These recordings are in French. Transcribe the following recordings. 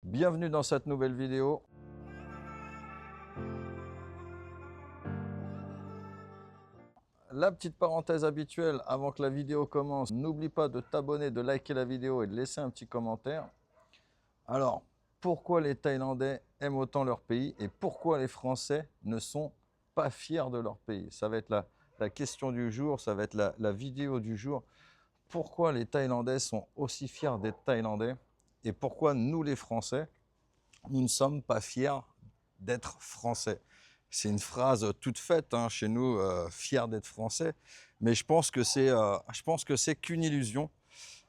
Bienvenue dans cette nouvelle vidéo. La petite parenthèse habituelle avant que la vidéo commence, n'oublie pas de t'abonner, de liker la vidéo et de laisser un petit commentaire. Alors, pourquoi les Thaïlandais aiment autant leur pays et pourquoi les Français ne sont pas fiers de leur pays? Ça va être la question du jour, ça va être la vidéo du jour. Pourquoi les Thaïlandais sont aussi fiers d'être Thaïlandais et pourquoi nous les Français, nous ne sommes pas fiers d'être Français? C'est une phrase toute faite hein, chez nous, fier d'être Français, mais je pense que c'est qu'une illusion.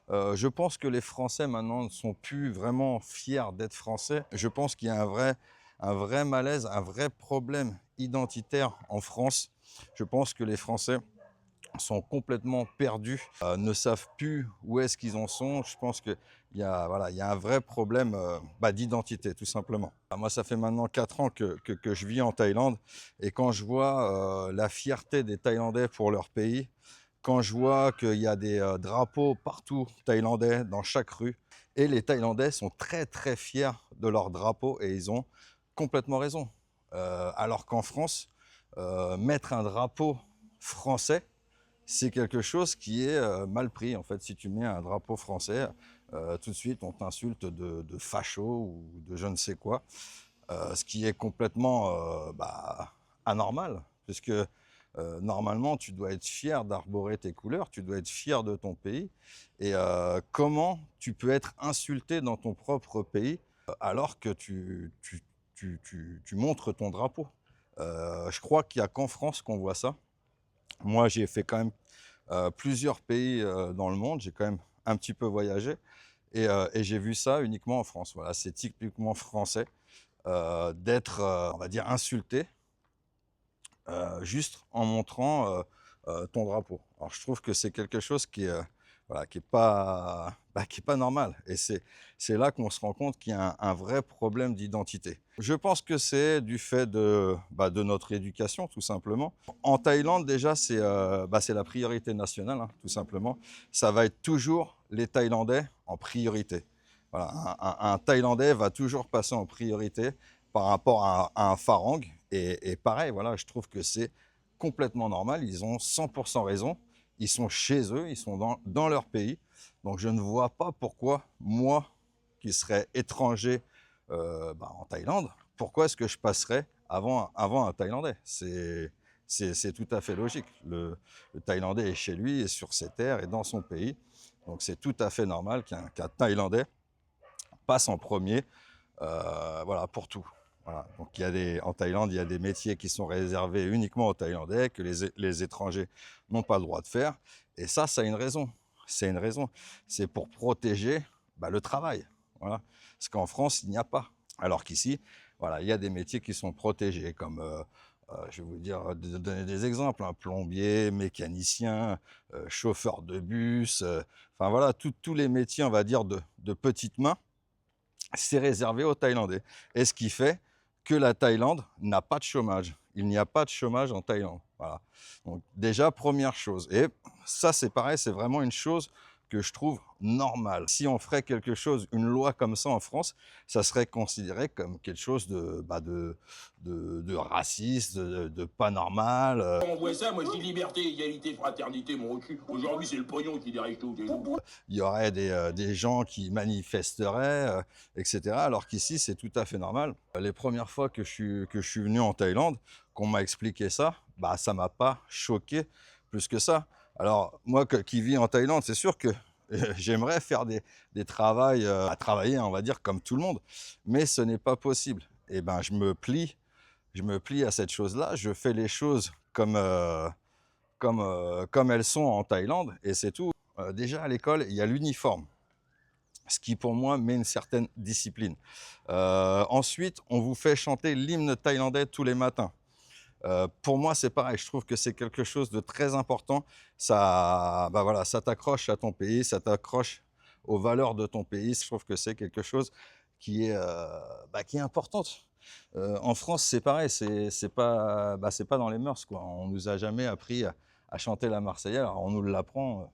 Je pense que les Français maintenant ne sont plus vraiment fiers d'être Français. Je pense qu'il y a un vrai malaise, un vrai problème identitaire en France. Je pense que les Français sont complètement perdus, ne savent plus où est-ce qu'ils en sont. Je pense qu'il y a, voilà, il y a un vrai problème d'identité, tout simplement. Moi, ça fait maintenant 4 ans que je vis en Thaïlande et quand je vois la fierté des Thaïlandais pour leur pays, quand je vois qu'il y a des drapeaux partout thaïlandais dans chaque rue, et les Thaïlandais sont très très fiers de leur drapeau et ils ont complètement raison. Alors qu'en France, mettre un drapeau français, c'est quelque chose qui est mal pris. En fait, si tu mets un drapeau français, tout de suite, on t'insulte de facho ou de je ne sais quoi, ce qui est complètement anormal, puisque normalement, tu dois être fier d'arborer tes couleurs, tu dois être fier de ton pays. Et comment tu peux être insulté dans ton propre pays alors que tu montres ton drapeau? Je crois qu'il n'y a qu'en France qu'on voit ça. Moi, j'ai fait quand même plusieurs pays dans le monde, j'ai quand même un petit peu voyagé et j'ai vu ça uniquement en France. Voilà, c'est typiquement français d'être, on va dire, insulté juste en montrant ton drapeau. Alors, je trouve que c'est quelque chose qui est, voilà, qui est pas normal. Et c'est là qu'on se rend compte qu'il y a un vrai problème d'identité. Je pense que c'est du fait de notre éducation, tout simplement. En Thaïlande, déjà, c'est la priorité nationale, hein, tout simplement. Ça va être toujours les Thaïlandais en priorité. Voilà, un Thaïlandais va toujours passer en priorité par rapport à un Farang. Et pareil, voilà, je trouve que c'est complètement normal. Ils ont 100% raison. Ils sont chez eux, ils sont dans leur pays. Donc je ne vois pas pourquoi moi, qui serais étranger en Thaïlande, pourquoi est-ce que je passerais avant un Thaïlandais? C'est tout à fait logique. Le Thaïlandais est chez lui, est sur ses terres, est dans son pays. Donc c'est tout à fait normal qu'un Thaïlandais passe en premier voilà, pour tout. Voilà. Donc en Thaïlande, il y a des métiers qui sont réservés uniquement aux Thaïlandais, que les étrangers n'ont pas le droit de faire. Et ça a une raison. C'est une raison. C'est pour protéger le travail. Voilà. Parce qu'en France, il n'y a pas. Alors qu'ici, voilà, il y a des métiers qui sont protégés, comme, je vais vous dire, donner des exemples, hein, plombier, mécanicien, chauffeur de bus, enfin voilà, tous les métiers, on va dire, de petites mains, c'est réservé aux Thaïlandais. Et ce qui fait que la Thaïlande n'a pas de chômage. Il n'y a pas de chômage en Thaïlande. Voilà. Donc déjà, première chose. Et ça, c'est pareil, c'est vraiment une chose que je trouve normale. Si on ferait quelque chose, une loi comme ça en France, ça serait considéré comme quelque chose de raciste, de pas normal. On voit ça, moi je dis liberté, égalité, fraternité, mon recul. Aujourd'hui, c'est le pognon qui dirige tout. Il y aurait des gens qui manifesteraient, etc. Alors qu'ici, c'est tout à fait normal. Les premières fois que je suis venu en Thaïlande, qu'on m'a expliqué ça, ça m'a pas choqué plus que ça. Alors moi qui vis en Thaïlande, c'est sûr que j'aimerais faire des travails, à travailler, on va dire, comme tout le monde, mais ce n'est pas possible. Et ben je me plie à cette chose-là, je fais les choses comme elles sont en Thaïlande, et c'est tout. Déjà à l'école, il y a l'uniforme, ce qui pour moi met une certaine discipline. Ensuite, on vous fait chanter l'hymne thaïlandais tous les matins. Pour moi, c'est pareil, je trouve que c'est quelque chose de très important. Ça, voilà, ça t'accroche à ton pays, ça t'accroche aux valeurs de ton pays. Je trouve que c'est quelque chose qui est importante. En France, c'est pareil, c'est pas dans les mœurs, quoi. On nous a jamais appris à chanter la Marseillaise. Alors, on nous l'apprend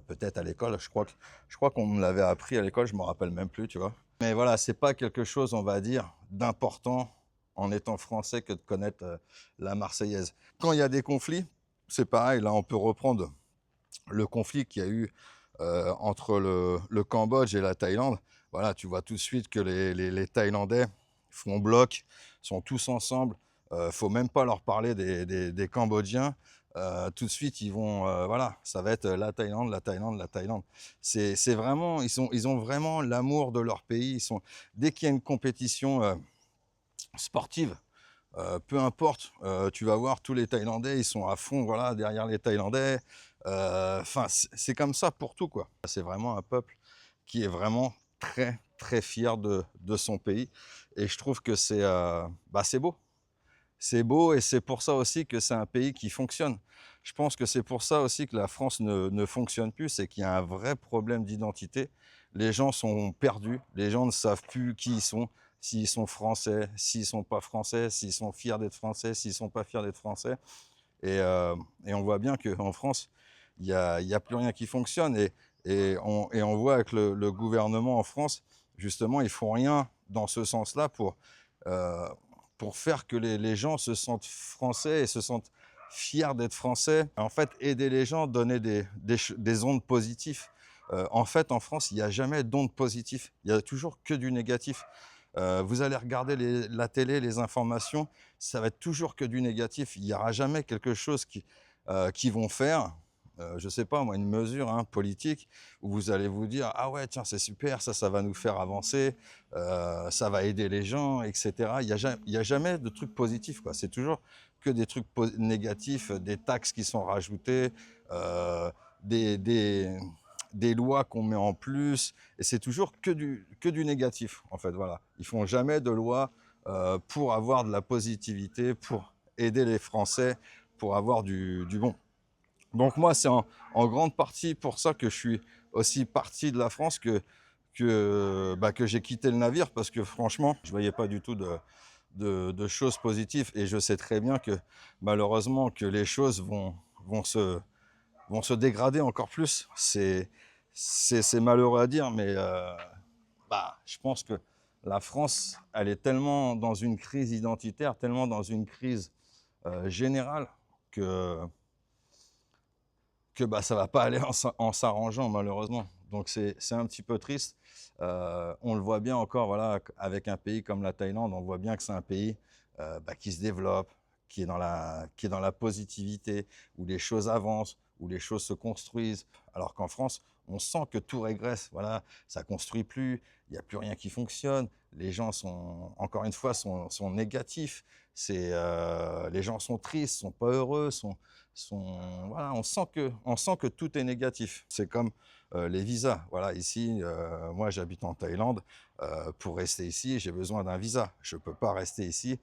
peut-être à l'école. Je crois qu'on me l'avait appris à l'école, je me rappelle même plus, tu vois. Mais voilà, c'est pas quelque chose, on va dire, d'important en étant français que de connaître la Marseillaise. Quand il y a des conflits, c'est pareil, là on peut reprendre le conflit qu'il y a eu entre le Cambodge et la Thaïlande. Voilà, tu vois tout de suite que les Thaïlandais font bloc, sont tous ensemble. Faut même pas leur parler des Cambodgiens. Tout de suite, ils vont, voilà, ça va être la Thaïlande, la Thaïlande, la Thaïlande. C'est vraiment, ils ont vraiment l'amour de leur pays. Dès qu'il y a une compétition sportive, peu importe, tu vas voir tous les Thaïlandais, ils sont à fond, voilà, derrière les Thaïlandais. Enfin, c'est comme ça pour tout, quoi. C'est vraiment un peuple qui est vraiment très, très fier de son pays. Et je trouve que c'est beau. C'est beau et c'est pour ça aussi que c'est un pays qui fonctionne. Je pense que c'est pour ça aussi que la France ne fonctionne plus, c'est qu'il y a un vrai problème d'identité. Les gens sont perdus, les gens ne savent plus qui ils sont, s'ils sont français, s'ils sont pas français, s'ils sont fiers d'être français, s'ils sont pas fiers d'être français. Et on voit bien qu'en France, il y a plus rien qui fonctionne. Et on voit avec le gouvernement en France, justement, ils font rien dans ce sens-là euh, pour faire que les gens se sentent français et se sentent fiers d'être français. En fait, aider les gens, donner des ondes positives. En fait, en France, il n'y a jamais d'ondes positives. Il n'y a toujours que du négatif. Vous allez regarder la télé, les informations, ça va être toujours que du négatif. Il n'y aura jamais quelque chose qui vont faire, je ne sais pas moi, une mesure politique où vous allez vous dire ah ouais tiens c'est super, ça va nous faire avancer, ça va aider les gens, etc. Il y a jamais de trucs positifs quoi. C'est toujours que des trucs négatifs, des taxes qui sont rajoutées, des, des, des lois qu'on met en plus, et c'est toujours que du négatif en fait. Voilà, ils font jamais de loi pour avoir de la positivité, pour aider les Français, pour avoir du bon. Donc moi, c'est en grande partie pour ça que je suis aussi parti de la France, que j'ai quitté le navire, parce que franchement, je ne voyais pas du tout de choses positives. Et je sais très bien que malheureusement, que les choses vont se dégrader encore plus. C'est malheureux à dire, mais je pense que la France, elle est tellement dans une crise identitaire, tellement dans une crise générale, que ça ne va pas aller en s'arrangeant malheureusement. Donc c'est un petit peu triste. On le voit bien encore, voilà, avec un pays comme la Thaïlande, on voit bien que c'est un pays qui se développe, qui est dans la positivité, où les choses avancent, où les choses se construisent. Alors qu'en France, on sent que tout régresse. Voilà, ça construit plus, il n'y a plus rien qui fonctionne. Les gens sont, encore une fois, sont négatifs. Les gens sont tristes, sont pas heureux, voilà, on sent que tout est négatif. C'est comme les visas. Voilà, ici, moi j'habite en Thaïlande. Pour rester ici, j'ai besoin d'un visa. Je ne peux pas rester ici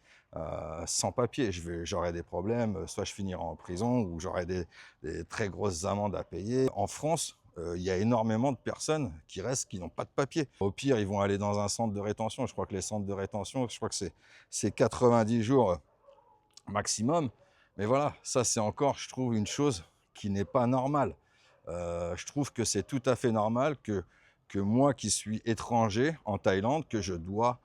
sans papier. J'aurai des problèmes, soit je finirai en prison ou j'aurai des très grosses amendes à payer. En France, il y a énormément de personnes qui restent, qui n'ont pas de papier. Au pire, ils vont aller dans un centre de rétention. Je crois que les centres de rétention, je crois que c'est 90 jours maximum. Mais voilà, ça c'est encore, je trouve, une chose qui n'est pas normale. Je trouve que c'est tout à fait normal que moi qui suis étranger en Thaïlande, que je dois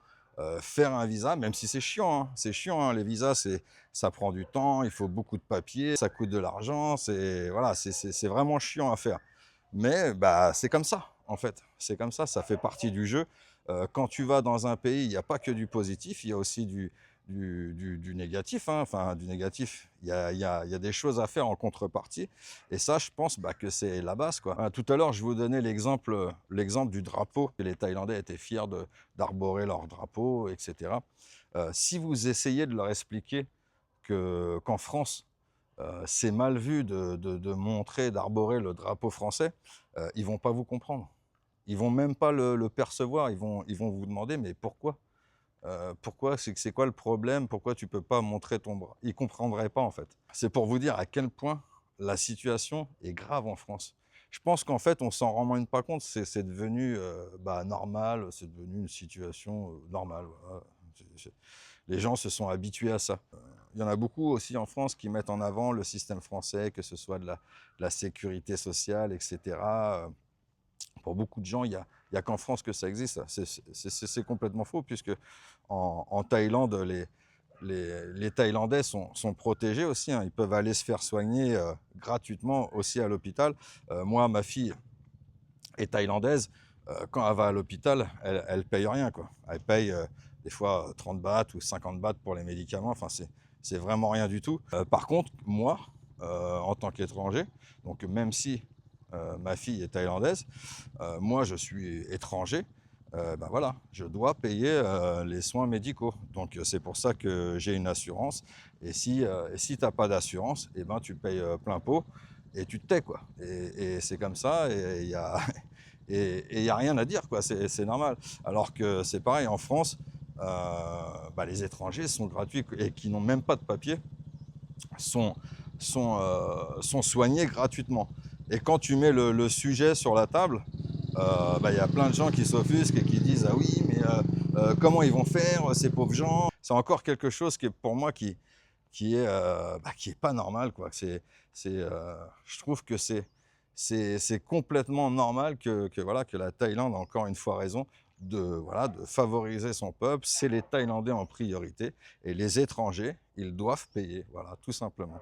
faire un visa, même si c'est chiant. C'est chiant, hein. Les visas, ça prend du temps, il faut beaucoup de papiers, ça coûte de l'argent, voilà, c'est vraiment chiant à faire. Mais c'est comme ça, en fait. C'est comme ça fait partie du jeu. Quand tu vas dans un pays, il n'y a pas que du positif, il y a aussi du négatif. Enfin, du négatif, il y a des choses à faire en contrepartie. Et ça, je pense que c'est la base, quoi. Tout à l'heure, je vous donnais l'exemple du drapeau. Les Thaïlandais étaient fiers d'arborer leur drapeau, etc. Si vous essayez de leur expliquer qu'en France, c'est mal vu de montrer, d'arborer le drapeau français, ils vont pas vous comprendre. Ils vont même pas le percevoir. Ils vont vous demander mais pourquoi? Pourquoi? C'est quoi le problème? Pourquoi tu peux pas montrer ton bras? Ils comprendraient pas en fait. C'est pour vous dire à quel point la situation est grave en France. Je pense qu'en fait on s'en rend même pas compte. C'est devenu normal. C'est devenu une situation normale. Voilà. Les gens se sont habitués à ça. Il y en a beaucoup aussi en France qui mettent en avant le système français, que ce soit de la sécurité sociale, etc. Pour beaucoup de gens, il y a qu'en France que ça existe. C'est complètement faux, puisque en Thaïlande, les Thaïlandais sont protégés aussi, hein. Ils peuvent aller se faire soigner gratuitement aussi à l'hôpital. Moi, ma fille est thaïlandaise. Quand elle va à l'hôpital, elle paye rien, quoi. Elle paye des fois 30 bahts ou 50 bahts pour les médicaments. Enfin, c'est vraiment rien du tout. Par contre, moi, en tant qu'étranger, donc même si ma fille est thaïlandaise, moi je suis étranger, ben voilà, je dois payer les soins médicaux. Donc c'est pour ça que j'ai une assurance. Et si tu n'as pas d'assurance, eh ben, tu payes plein pot et tu te tais, quoi. Et c'est comme ça, et il y a, et y a rien à dire, quoi. C'est normal. Alors que c'est pareil en France, bah, les étrangers sont gratuits et qui n'ont même pas de papier sont, sont soignés gratuitement. Et quand tu mets le sujet sur la table, bah, y a plein de gens qui s'offusquent et qui disent ah oui, mais comment ils vont faire ces pauvres gens. C'est encore quelque chose qui est pour moi qui est bah, qui est pas normal, quoi. Je trouve que c'est complètement normal que voilà, que la Thaïlande a encore une fois raison voilà, de favoriser son peuple. C'est les Thaïlandais en priorité, et les étrangers, ils doivent payer, voilà, tout simplement.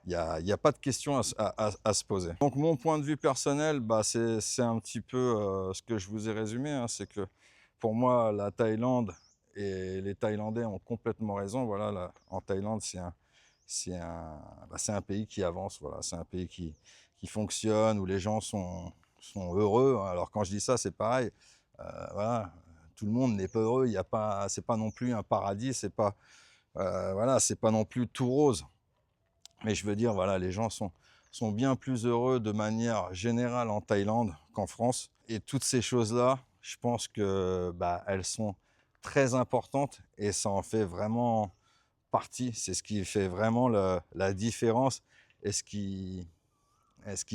Il y a pas de question à se poser. Donc mon point de vue personnel, bah, c'est un petit peu ce que je vous ai résumé, hein. C'est que pour moi, la Thaïlande et les Thaïlandais ont complètement raison. Voilà, en Thaïlande, c'est un pays qui avance. Voilà, c'est un pays qui fonctionne, où les gens sont heureux. Alors quand je dis ça, c'est pareil. Voilà, tout le monde n'est pas heureux. Il y a pas, c'est pas non plus un paradis. Voilà, c'est pas non plus tout rose. Mais je veux dire, voilà, les gens sont bien plus heureux de manière générale en Thaïlande qu'en France. Et toutes ces choses-là, je pense que bah, elles sont très importantes, et ça en fait vraiment partie. C'est ce qui fait vraiment la différence, et ce qui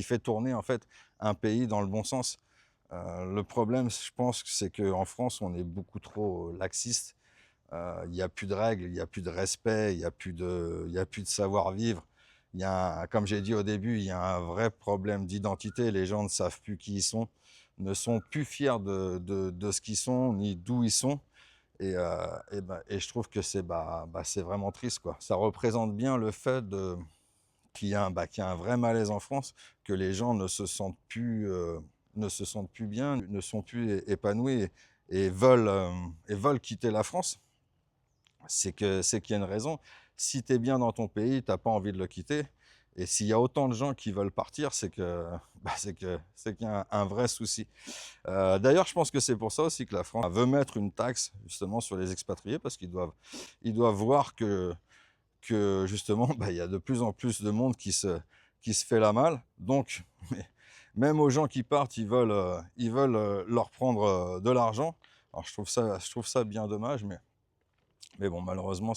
fait tourner en fait un pays dans le bon sens. Le problème, je pense, c'est qu'en France, on est beaucoup trop laxiste. Il n'y a plus de règles, il n'y a plus de respect, il n'y a plus de savoir-vivre. Comme j'ai dit au début, il y a un vrai problème d'identité. Les gens ne savent plus qui ils sont, ne sont plus fiers de ce qu'ils sont, ni d'où ils sont. Et je trouve que c'est vraiment triste, quoi. Ça représente bien le fait qu'il y a un vrai malaise en France, que les gens ne se sentent plus bien, ne sont plus épanouis, et veulent quitter la France. C'est qu'il y a une raison. Si tu es bien dans ton pays, tu n'as pas envie de le quitter. Et s'il y a autant de gens qui veulent partir, c'est qu'il y a un vrai souci. D'ailleurs, je pense que c'est pour ça aussi que la France veut mettre une taxe justement sur les expatriés, parce ils doivent voir que justement, bah, il y a de plus en plus de monde qui se fait la malle. Donc, même aux gens qui partent, ils veulent leur prendre de l'argent. Alors, je trouve ça bien dommage, mais bon, malheureusement,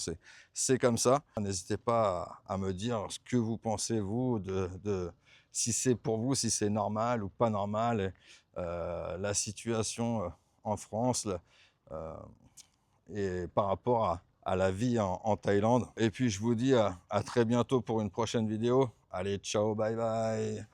c'est comme ça. N'hésitez pas à me dire ce que vous pensez, vous, si c'est pour vous, si c'est normal ou pas normal, la situation en France, euh, et par rapport à la vie en Thaïlande. Et puis, je vous dis à très bientôt pour une prochaine vidéo. Allez, ciao, bye bye.